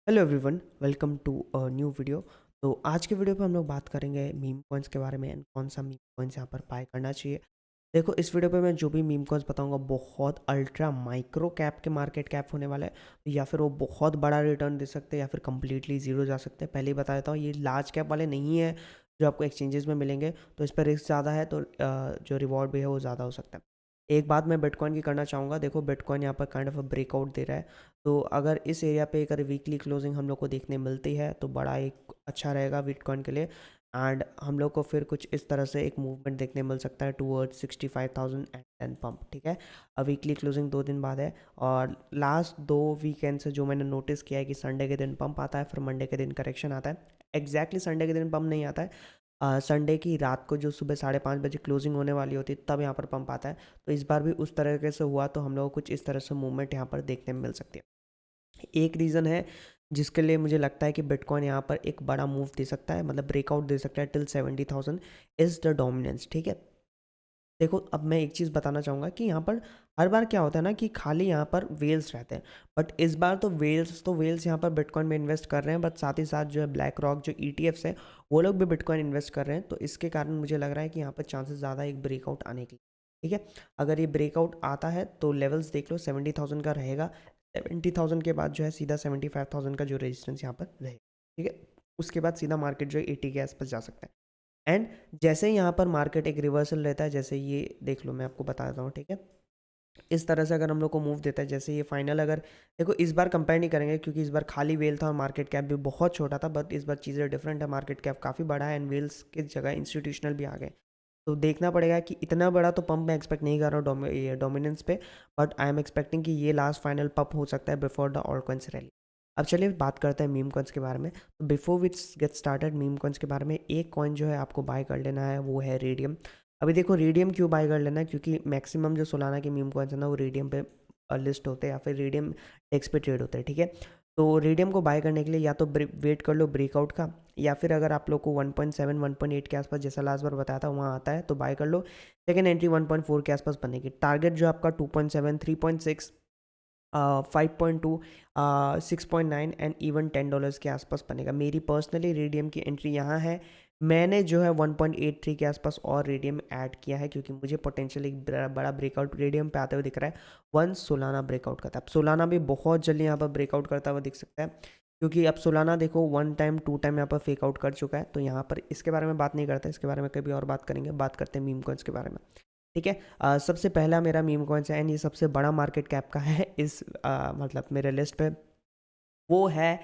Hello everyone, welcome to a new video. तो आज के वीडियो पे हम लोग बात करेंगे मीम कॉइन्स के बारे में एंड कौन सा मीम कॉइन्स यहाँ पर बाय करना चाहिए। देखो, इस वीडियो पे मैं जो भी मीम कॉइन्स बताऊंगा बहुत अल्ट्रा माइक्रो कैप के मार्केट कैप होने वाला है, या फिर वो बहुत बड़ा रिटर्न दे सकते हैं या फिर कंप्लीटली जीरो जा सकते हैं। पहले ही बता देता हूँ, ये लार्ज कैप वाले नहीं है जो आपको एक्सचेंजेस में मिलेंगे, तो इस पर रिस्क ज़्यादा है, तो जो रिवॉर्ड भी है वो ज़्यादा हो सकता है। एक बात मैं बिटकॉइन की करना चाहूँगा। देखो, बिटकॉइन यहाँ पर काइंड ऑफ अ ब्रेकआउट दे रहा है, तो अगर इस एरिया पे अगर वीकली क्लोजिंग हम लोग को देखने मिलती है तो बड़ा एक अच्छा रहेगा बिटकॉइन के लिए। एंड हम लोग को फिर कुछ इस तरह से एक मूवमेंट देखने मिल सकता है टूवर्ड्स 65,000 एंड 10 पंप। ठीक है, अब वीकली क्लोजिंग 2 दिन बाद है, और लास्ट 2 वीकेंड से जो मैंने नोटिस किया है कि संडे के दिन पंप आता है, फिर मंडे के दिन करेक्शन आता है। एग्जैक्टली संडे के दिन पंप नहीं आता है, संडे की रात को जो सुबह 5:30 बजे क्लोजिंग होने वाली होती है तब यहाँ पर पंप आता है। तो इस बार भी उस तरीके से हुआ, तो हम लोग को कुछ इस तरह से मूवमेंट यहाँ पर देखने में मिल सकती है। एक रीज़न है जिसके लिए मुझे लगता है कि बिटकॉइन यहाँ पर एक बड़ा मूव दे सकता है, मतलब ब्रेकआउट दे सकता है टिल 70,000 इज़ द डोमिनेंस। ठीक है, देखो, अब मैं एक चीज़ बताना चाहूँगा कि यहाँ पर हर बार क्या होता है ना कि खाली यहाँ पर वेल्स रहते हैं, बट इस बार तो वेल्स यहाँ पर बिटकॉइन में इन्वेस्ट कर रहे हैं, बट साथ ही साथ जो है ब्लैक रॉक जो ETFs हैं वो लोग भी बिटकॉइन इन्वेस्ट कर रहे हैं। तो इसके कारण मुझे लग रहा है कि यहाँ पर चांसेस ज़्यादा एक ब्रेकआउट आने की। ठीक है, अगर ये ब्रेकआउट आता है तो लेवल्स देख लो, 70,000 का रहेगा। 70,000 के बाद जो है सीधा 75,000 का जो रेजिस्टेंस यहाँ पर रहेगा। ठीक है, उसके बाद सीधा मार्केट जो है 80 के आसपास जा सकता है। एंड जैसे ही यहाँ पर मार्केट एक रिवर्सल रहता है, जैसे ये देख लो, मैं आपको बता देता हूँ। ठीक है, इस तरह से अगर हम लोग को मूव देता है, जैसे ये फाइनल, अगर देखो इस बार कंपेयर नहीं करेंगे क्योंकि इस बार खाली वेल था और मार्केट कैप भी बहुत छोटा था, बट इस बार चीज़ें डिफरेंट है, मार्केट कैप काफ़ी बड़ा है एंड वेल्स की जगह इंस्टीट्यूशनल भी आ गए। तो देखना पड़ेगा कि इतना बड़ा तो पंप मैं एक्सपेक्ट नहीं कर रहा हूँ ये डोमिनेंस पे, बट आई एम एक्सपेक्टिंग कि ये लास्ट फाइनल पंप हो सकता है before the all coins rally. अब चलिए बात करते हैं मीम कॉइन्स के बारे में। तो before which get started meme coins के बारे में, एक कॉइन जो है आपको बाय कर लेना है वो है रेडियम। अभी देखो, रेडियम क्यों बाय कर लेना है, क्योंकि मैक्सिमम जो सोलाना के मीम कॉइन्स है ना वो रेडियम पे लिस्ट होते हैं या फिर रेडियम टेक्स पे ट्रेड होते हैं। ठीक है, तो रेडियम को बाय करने के लिए या तो वेट कर लो ब्रेकआउट का, या फिर अगर आप लोग को 1.7 1.8 के आसपास जैसा लास्ट बार बताया था वहाँ आता है तो बाय कर लो। सेकेंड एंट्री 1.4 के आसपास बनेगी। टारगेट जो आपका 2.7 3.6 5.2 6.9 एंड इवन $10 के आसपास बनेगा। मेरी पर्सनली रेडियम की एंट्री यहाँ है। मैंने जो है 1.83 के आसपास और रेडियम ऐड किया है क्योंकि मुझे पोटेंशियल एक बड़ा ब्रेकआउट रेडियम पे आते हुए दिख रहा है। वंस सोलाना ब्रेकआउट करता है, अब सोलाना भी बहुत जल्दी यहाँ पर ब्रेकआउट करता हुआ दिख सकता है, क्योंकि अब सोलाना देखो 1 टाइम 2 टाइम यहाँ पर फेक आउट कर चुका है। तो यहाँ पर इसके बारे में बात नहीं करते, इसके बारे में कभी और बात करेंगे। बात करते हैं मीम कॉइन्स के बारे में। ठीक है, सबसे पहला मेरा मीम कॉइन्स है एंड ये सबसे बड़ा मार्केट कैप का है इस मतलब मेरे लिस्ट पे, वो है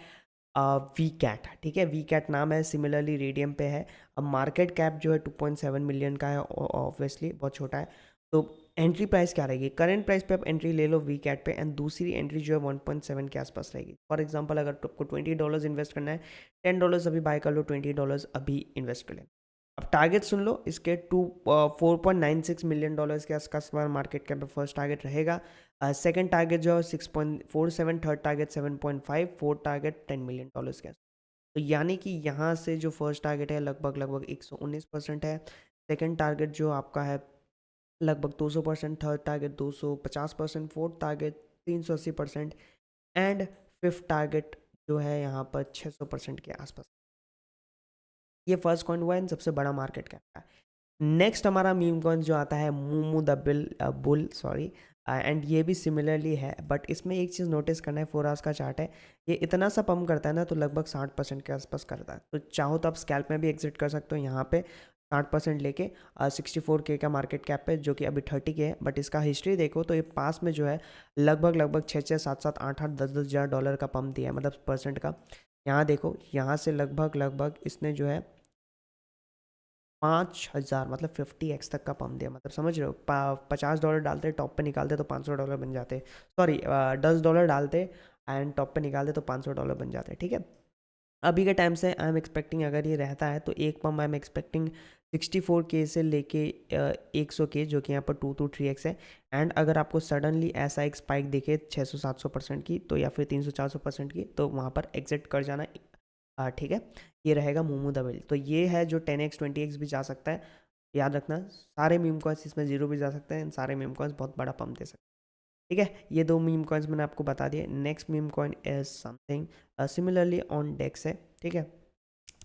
वी कैट। ठीक है, वी कैट नाम है, सिमिलरली रेडियम पे है। अब मार्केट कैप जो है 2.7 मिलियन का है, ऑब्वियसली बहुत छोटा है। तो एंट्री प्राइस क्या रहेगी, करंट प्राइस पे आप एंट्री ले लो वी कैट पे, एंड दूसरी एंट्री जो है 1.7 के आसपास रहेगी। फॉर एग्जांपल, अगर आपको $20 इन्वेस्ट करना है, $10 अभी बाय कर लो, $20 अभी इन्वेस्ट कर लें। अब टारगेट सुन लो इसके, 4.96 मिलियन के आसपास मार्केट कैप फर्स्ट टारगेट रहेगा। सेकंड टारगेट जो है 6.47, third target 7.5, fourth target $10 million के। तो यानी कि यहाँ से जो फर्स्ट टारगेट है लगभग लगभग 119% है। सेकंड टारगेट जो आपका है लगभग 200%, third target 250%, fourth target 380% and fifth target जो है यहाँ पर 600% के आसपास। ये फर्स्ट कॉइन हुआ इन सबसे बड़ा मार्केट कैप का। नेक्स्ट हमारा मीम कॉइन जो आता है मूमू द बुल, सॉरी, एंड ये भी सिमिलरली है, बट इसमें एक चीज़ नोटिस करना है, 4 आवर्स का चार्ट है। ये इतना सा पम्प करता है ना तो लगभग 60% के आसपास करता है। तो चाहो तो आप स्कैल्प में भी एग्जिट कर सकते हो यहाँ पे 60% लेके 64K का मार्केट कैप पे, जो कि अभी 30K है। बट इसका हिस्ट्री देखो तो ये पास में जो है लगभग लगभग 6 6 7 7 8 8 10 10 हज़ार डॉलर का पम्प दिया है, मतलब परसेंट का। यहाँ देखो, यहाँ से लगभग लगभग इसने जो है 5,000 मतलब 50x तक का पम्प दिया, मतलब समझ रहे हो, $50 डालते टॉप पे निकालते तो $500 बन जाते। सॉरी, $10 डालते एंड टॉप पे निकालते तो $500 बन जाते। ठीक है, अभी के टाइम से आई एम एक्सपेक्टिंग अगर ये रहता है तो एक pump I am expecting 64K से लेके 100K, जो कि यहाँ पर 2 to 3x है। एंड अगर आपको सडनली ऐसा एक स्पाइक दिखे 600 700% की, तो या फिर 300 400% की, तो वहाँ पर एग्जिट कर जाना। ठीक है, ये रहेगा मोमो द वेल। तो ये है जो 10x 20x भी जा सकता है। याद रखना, सारे मीम कॉइन्स इसमें जीरो भी जा सकते हैं, सारे मीम कॉइन्स बहुत बड़ा पंप दे सकते हैं। ठीक है, ये 2 मीम कॉइन्स मैंने आपको बता दिए। Next meme coin is something similarly on DEX है, ठीक है।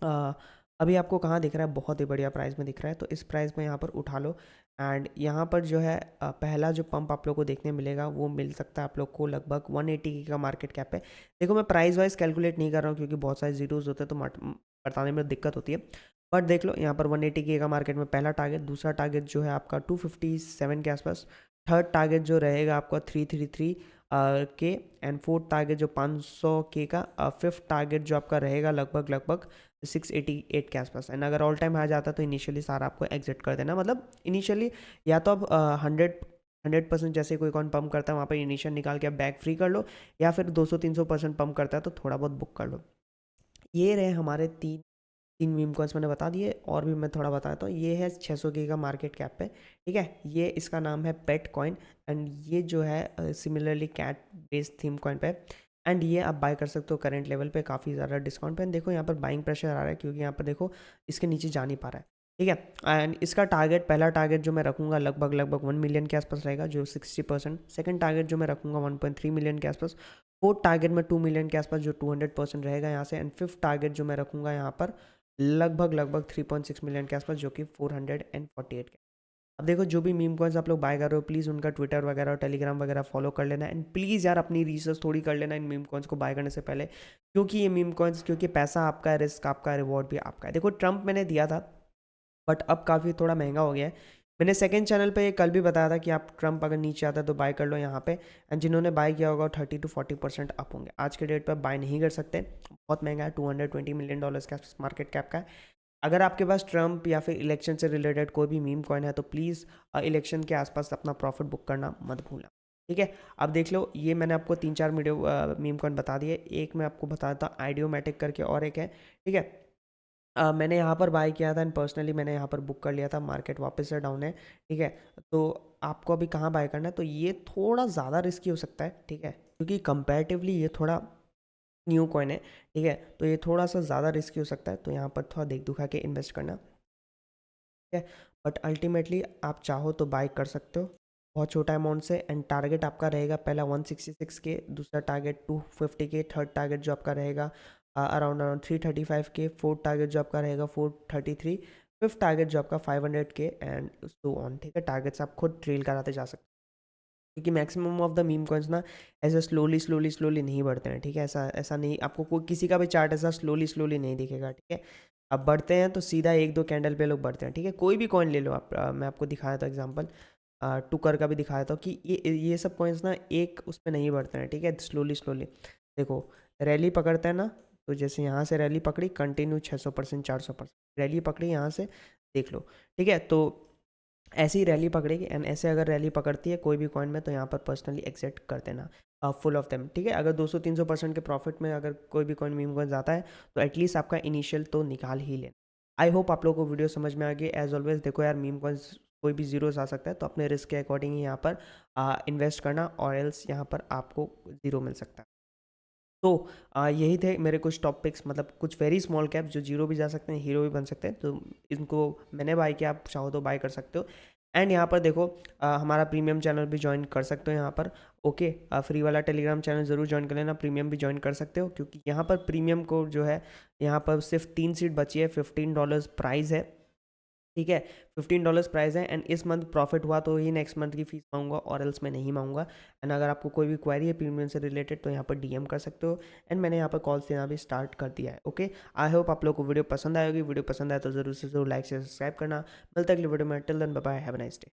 अ, अभी आपको कहाँ दिख रहा है, बहुत ही बढ़िया प्राइस में दिख रहा है, तो इस प्राइस में यहाँ पर उठा लो। एंड यहाँ पर जो है पहला जो पंप आप लोग को देखने मिलेगा वो मिल सकता है आप लोग को लगभग 180 का मार्केट कैप है। देखो मैं प्राइस वाइज कैलकुलेट नहीं कर रहा हूँ क्योंकि बहुत सारे जीरोज होते हैं तो बताने में दिक्कत होती है। बट देख लो यहाँ पर 180 का मार्केट में पहला टारगेट, दूसरा टारगेट जो है आपका 257 के आसपास, थर्ड टारगेट जो रहेगा आपका 333 के, एंड फोर्थ टारगेट जो 500 के का, फिफ्थ टारगेट जो आपका रहेगा लगभग लगभग 688 के आसपास। एंड अगर ऑल टाइम आ जाता है तो इनिशियली सारा आपको एग्जिट कर देना, मतलब इनिशियली या तो आप 100% जैसे कोई कौन पंप करता है वहाँ पर इनिशियल निकाल के आप बैक फ्री कर लो, या फिर 200-300% पंप करता है तो थोड़ा बहुत बुक कर लो। ये रहे हमारे तीन तीन मीम कॉइन्स मैंने बता दिए, और भी मैं थोड़ा बताता हूँ। ये है 600 के का मार्केट कैप पे, ठीक है। ये इसका नाम है पेट कॉइन, एंड ये जो है similarly cat based theme coin पे, एंड ये आप बाय कर सकते हो करंट लेवल पे काफ़ी ज़्यादा डिस्काउंट पे। देखो यहाँ पर बाइंग प्रेशर आ रहा है क्योंकि यहाँ पर देखो इसके नीचे जा नहीं पा रहा है, ठीक है। एंड इसका टारगेट, पहला टारगेट जो मैं रखूँगा लगभग लगभग 1 मिलियन के आसपास रहेगा जो 60%, सेकंड टारगेट जो मैं रखूँगा 1.3 मिलियन के आसपास, फोर्थ टारगेट में 2 मिलियन के आसपास जो 200% रहेगा यहाँ से, एंड फिफ्थ टारगेट जो मैं रखूँगा यहाँ पर लगभग लगभग 3.6 मिलियन के आसपास जो कि 448 के। अब देखो जो भी मीम कॉइन्स आप लोग बाय कर रहे हो प्लीज़ उनका ट्विटर वगैरह और टेलीग्राम वगैरह फॉलो कर लेना, एंड प्लीज़ यार अपनी रिसर्च थोड़ी कर लेना इन मीम कॉइन्स को बाय करने से पहले, क्योंकि ये मीम कॉइन्स, क्योंकि पैसा आपका है, रिस्क आपका है, रिवॉर्ड भी आपका है। देखो ट्रम्प मैंने दिया था बट अब काफ़ी थोड़ा महंगा हो गया है। मैंने सेकंड चैनल पे कल भी बताया था कि आप ट्रम्प अगर नीचे आता है तो बाय कर लो यहाँ पे, एंड जिन्होंने बाय किया होगा 30-40% अप होंगे। आज के डेट पर बाय नहीं कर सकते, बहुत महंगा है, $220 मिलियन का मार्केट कैप का है। अगर आपके पास ट्रम्प या फिर इलेक्शन से रिलेटेड कोई भी मीम कॉइन है तो प्लीज़ इलेक्शन के आसपास अपना प्रॉफिट बुक करना मत भूलना, ठीक है। अब देख लो ये मैंने आपको 3-4 वीडियो मीम कॉइन बता दिए। एक मैं आपको बताता हूँ आइडियोमैटिक करके और एक है, ठीक है। मैंने यहाँ पर बाय किया था एंड पर्सनली मैंने यहाँ पर बुक कर लिया था, मार्केट वापस से डाउन है, ठीक है। तो आपको अभी कहाँ बाय करना है, तो ये थोड़ा ज़्यादा रिस्की हो सकता है, ठीक है, क्योंकि कंपैरेटिवली ये थोड़ा न्यू कॉइन है, ठीक है। तो ये थोड़ा सा ज़्यादा रिस्की हो सकता है, तो यहाँ पर थोड़ा देख दुखा के इन्वेस्ट करना, ठीक है। बट अल्टीमेटली आप चाहो तो बाय कर सकते हो बहुत छोटा अमाउंट से, एंड टारगेट आपका रहेगा पहला 166 के, दूसरा टारगेट 250 के, थर्ड टारगेट जो आपका रहेगा अराउंड अराउंड 335 के, फोर्थ टारगेट जो आपका रहेगा 433, फिफ्थ टारगेट जो आपका 500 के, एंड सो ऑन, ठीक है। टारगेट्स आप खुद ट्रेल कराते जा सकते हो क्योंकि maximum of the meme coins ना ऐसे स्लोली स्लोली स्लोली नहीं बढ़ते हैं, ठीक है। ऐसा ऐसा नहीं, आपको कोई किसी का भी चार्ट ऐसा स्लोली स्लोली नहीं दिखेगा, ठीक है। अब बढ़ते हैं तो सीधा 1-2 कैंडल पे लोग बढ़ते हैं, ठीक है। कोई भी कॉइन ले लो आप, मैं आपको दिखाया था एग्जांपल, टुकर का भी दिखाया था कि ये सब कॉइन्स ना एक उस पर नहीं बढ़ते हैं, ठीक है, स्लोली स्लोली। देखो रैली पकड़ते हैं ना, तो जैसे यहाँ से रैली पकड़ी कंटिन्यू 600% 400% रैली पकड़ी यहाँ से, देख लो, ठीक है। तो ऐसी रैली पकड़ेगी, एंड ऐसे अगर रैली पकड़ती है कोई भी कॉइन में तो यहाँ पर पर्सनली एग्जिट कर देना फुल ऑफ देम, ठीक है। अगर 200-300% के प्रॉफिट में अगर कोई भी कॉइन मीम कॉइन जाता है तो एटलीस्ट आपका इनिशियल तो निकाल ही लेना। आई होप आप लोगों को वीडियो समझ में आ गई। एज ऑलवेज देखो यार मीम कॉइन्स कोई भी जीरोस आ सकता है, तो अपने रिस्क के अकॉर्डिंग ही यहाँ पर इन्वेस्ट करना, और एल्स यहाँ पर आपको जीरो मिल सकता है। तो यही थे मेरे कुछ टॉपिक्स, मतलब कुछ वेरी स्मॉल कैप जो जीरो भी जा सकते हैं, हीरो भी बन सकते हैं, तो इनको मैंने बाय किया, आप चाहो तो बाय कर सकते हो। एंड यहाँ पर देखो हमारा प्रीमियम चैनल भी ज्वाइन कर सकते हो यहाँ पर, ओके। फ्री वाला टेलीग्राम चैनल ज़रूर ज्वाइन कर लेना, प्रीमियम भी ज्वाइन कर सकते हो क्योंकि यहाँ पर प्रीमियम को जो है यहाँ पर सिर्फ 3 सीट बची है, $15 प्राइस है, ठीक है। $15 प्राइस है, एंड इस मंथ प्रॉफिट हुआ तो ही नेक्स्ट मंथ की फीस मांगूंगा, और एल्स मैं नहीं मांगूंगा। एंड अगर आपको कोई भी क्वेरी है प्रीमियम से रिलेटेड तो यहाँ पर डीएम कर सकते हो, एंड मैंने यहाँ पर कॉल्स देना भी स्टार्ट कर दिया है, ओके। आई होप आप लोग को वीडियो पसंद आएगी। वीडियो पसंद आए तो जरूर से जरूर लाइक से सब्सक्राइब करना। मिलता है अगली वीडियो में, till then bye bye, have a nice day.